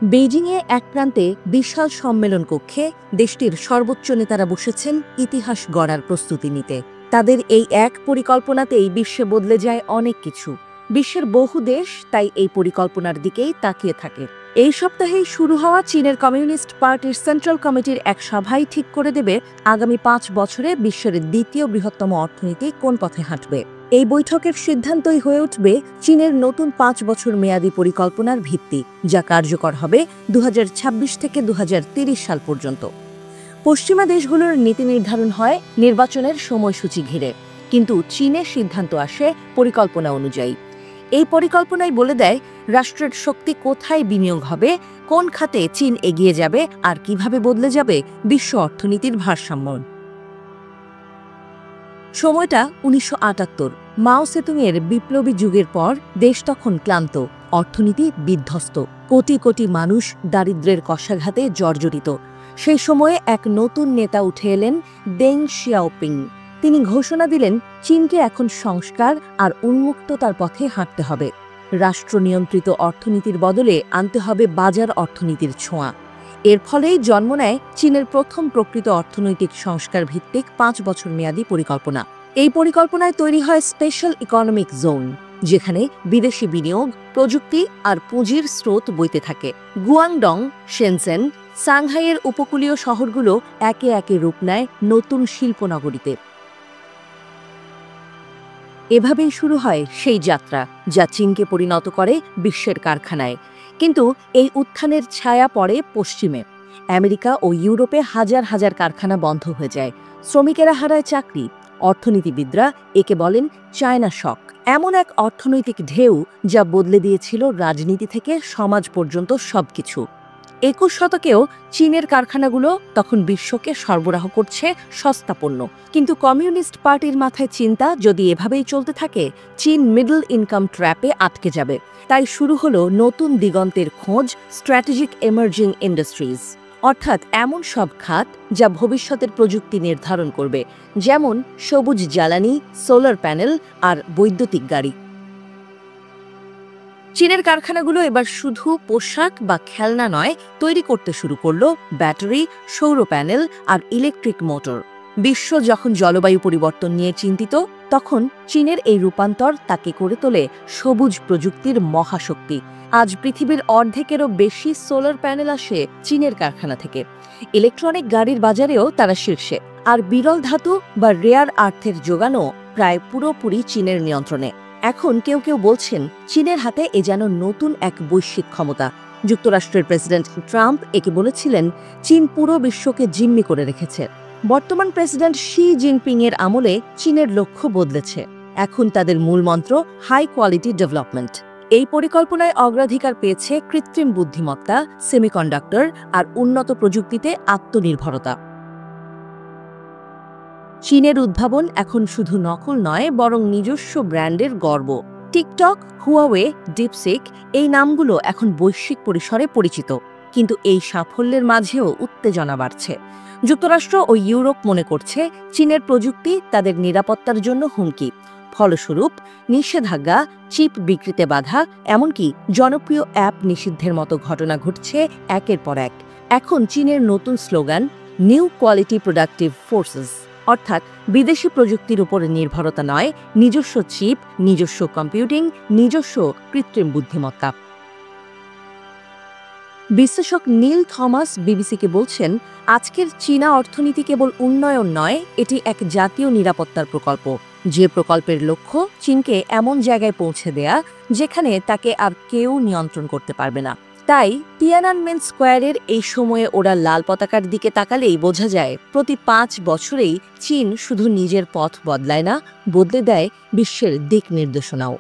বেইজিংয়ে এক প্রান্তে বিশাল সম্মেলন কক্ষে দেশটির সর্বোচ্চ নেতারা বসেছেন ইতিহাস গড়ার প্রস্তুতি নিতে। তাদের এই এক পরিকল্পনাতেই বিশ্বে বদলে যায় অনেক কিছু। বিশ্বের বহু দেশ তাই এই পরিকল্পনার দিকেই তাকিয়ে থাকে। এই সপ্তাহেই শুরু হওয়া চীনের কমিউনিস্ট পার্টির সেন্ট্রাল কমিটির এক সভাই ঠিক করে দেবে আগামী ৫ বছরে বিশ্বের দ্বিতীয় বৃহত্তম অর্থনীতি কোন পথে হাঁটবে। এই বৈঠকের সিদ্ধান্তই হয়ে উঠবে চীনের নতুন ৫ বছর মেয়াদী পরিকল্পনার ভিত্তি, যা কার্যকর হবে ২০২৬ থেকে ২০৩০ সাল পর্যন্ত। পশ্চিমা দেশগুলোর নীতি নির্ধারণ হয় নির্বাচনের সময়সূচি ঘিরে, কিন্তু চীনের সিদ্ধান্ত আসে পরিকল্পনা অনুযায়ী। এই পরিকল্পনাই বলে দেয় রাষ্ট্রের শক্তি কোথায় বিনিয়োগ হবে, কোন খাতে চীন এগিয়ে যাবে আর কিভাবে বদলে যাবে বিশ্ব অর্থনীতির ভারসাম্য। সময়টা ১৯৭৮। মাও সেতুংয়ের বিপ্লবী যুগের পর দেশ তখন ক্লান্ত, অর্থনীতি বিধ্বস্ত, কোটি কোটি মানুষ দারিদ্র্যের কষাঘাতে জর্জরিত। সেই সময়ে এক নতুন নেতা উঠে এলেন, দেং শিয়াওপিং। তিনি ঘোষণা দিলেন চীনকে এখন সংস্কার আর উন্মুক্ততার পথে হাঁটতে হবে। রাষ্ট্র নিয়ন্ত্রিত অর্থনীতির বদলে আনতে হবে বাজার অর্থনীতির ছোঁয়া। এর ফলেই জন্ম নেয় চীনের প্রথম প্রকৃত অর্থনৈতিক সংস্কার ভিত্তিক ৫ বছর মেয়াদী পরিকল্পনা। এই পরিকল্পনায় তৈরি হয় স্পেশাল ইকোনমিক জোন, যেখানে বিদেশি বিনিয়োগ, প্রযুক্তি আর পুঁজির স্রোত বইতে থাকে। গুয়াংডং, শেনজেন, সাংহাইয়ের উপকূলীয় শহরগুলো একে একে রূপ নেয় নতুন শিল্পনগরীতে। এভাবেই শুরু হয় সেই যাত্রা যা চীনকে পরিণত করে বিশ্বের কারখানায়। কিন্তু এই উত্থানের ছায়া পড়ে পশ্চিমে। আমেরিকা ও ইউরোপে হাজার হাজার কারখানা বন্ধ হয়ে যায়, শ্রমিকেরা হারায় চাকরি। অর্থনীতিবিদরা একে বলেন চায়না শক, এমন এক অর্থনৈতিক ঢেউ যা বদলে দিয়েছিল রাজনীতি থেকে সমাজ পর্যন্ত সবকিছু। ২১ শতকেও চীনের কারখানাগুলো তখন বিশ্বকে সরবরাহ করছে সস্তা পণ্য। কিন্তু কমিউনিস্ট পার্টির মাথায় চিন্তা, যদি এভাবেই চলতে থাকে চীন মিডল ইনকাম ট্র্যাপে আটকে যাবে। তাই শুরু হলো নতুন দিগন্তের খোঁজ, স্ট্র্যাটেজিক এমার্জিং ইন্ডাস্ট্রিজ, অর্থাৎ এমন সব খাত যা ভবিষ্যতের প্রযুক্তি নির্ধারণ করবে, যেমন সবুজ জ্বালানি, সোলার প্যানেল আর বৈদ্যুতিক গাড়ি। চীনের কারখানাগুলো এবার শুধু পোশাক বা খেলনা নয়, তৈরি করতে শুরু করলো ব্যাটারি, সৌর প্যানেল আর ইলেকট্রিক মোটর। বিশ্ব যখন জলবায়ু পরিবর্তন নিয়ে চিন্তিত, তখন চীনের এই রূপান্তর তাকে করে তোলে সবুজ প্রযুক্তির মহাশক্তি। আজ পৃথিবীর অর্ধেকেরও বেশি সোলার প্যানেল আসে চীনের কারখানা থেকে। ইলেকট্রনিক গাড়ির বাজারেও তারা শীর্ষে। আর বিরল ধাতু বা রেয়ার আর্থের যোগানও প্রায় পুরোপুরি চীনের নিয়ন্ত্রণে। এখন কেউ কেউ বলছেন চীনের হাতে এ যেন নতুন এক বৈশ্বিক ক্ষমতা। যুক্তরাষ্ট্রের প্রেসিডেন্ট ট্রাম্প একে বলেছিলেন চীন পুরো বিশ্বকে জিম্মি করে রেখেছে। বর্তমান প্রেসিডেন্ট শি জিনপিং এর আমলে চীনের লক্ষ্য বদলেছে। এখন তাদের মূল মন্ত্র হাই কোয়ালিটি ডেভেলপমেন্ট। এই পরিকল্পনায় অগ্রাধিকার পেয়েছে কৃত্রিম বুদ্ধিমত্তা, সেমিকন্ডাক্টর আর উন্নত প্রযুক্তিতে আত্মনির্ভরতা। চীনের উদ্ভাবন এখন শুধু নকল নয়, বরং নিজস্ব ব্র্যান্ডের গর্ব। টিকটক, হুয়াওয়ে, ডিপসিক এই নামগুলো এখন বৈশ্বিক পরিসরে পরিচিত। কিন্তু এই সাফল্যের মাঝেও উত্তেজনা বাড়ছে। যুক্তরাষ্ট্র ও ইউরোপ মনে করছে চীনের প্রযুক্তি তাদের নিরাপত্তার জন্য হুমকি। ফলস্বরূপ নিষেধাজ্ঞা, চিপ বিক্রিতে বাধা, এমনকি জনপ্রিয় অ্যাপ নিষিদ্ধের মতো ঘটনা ঘটছে একের পর এক। এখন চীনের নতুন slogan new quality productive forces, অর্থাৎ বিদেশি প্রযুক্তির উপর নির্ভরতা নয়, নিজস্ব চিপ, নিজস্ব কম্পিউটিং, নিজস্ব কৃত্রিম বুদ্ধিমত্তা। বিশ্লেষক নীল থমাস বিবিসিকে বলছেন, আজকের চীনা অর্থনীতি কেবল উন্নয়ন নয়, এটি এক জাতীয় নিরাপত্তার প্রকল্প, যে প্রকল্পের লক্ষ্য চীনকে এমন জায়গায় পৌঁছে দেয়া যেখানে তাকে আর কেউ নিয়ন্ত্রণ করতে পারবে না। তাই তিয়ানানমেন স্কোয়ারের এই সময়ে ওরা লাল পতাকার দিকে তাকালেই বোঝা যায় প্রতি ৫ বছরেই চীন শুধু নিজের পথ বদলায় না, বদলে দেয় বিশ্বের দিক নির্দেশনাও।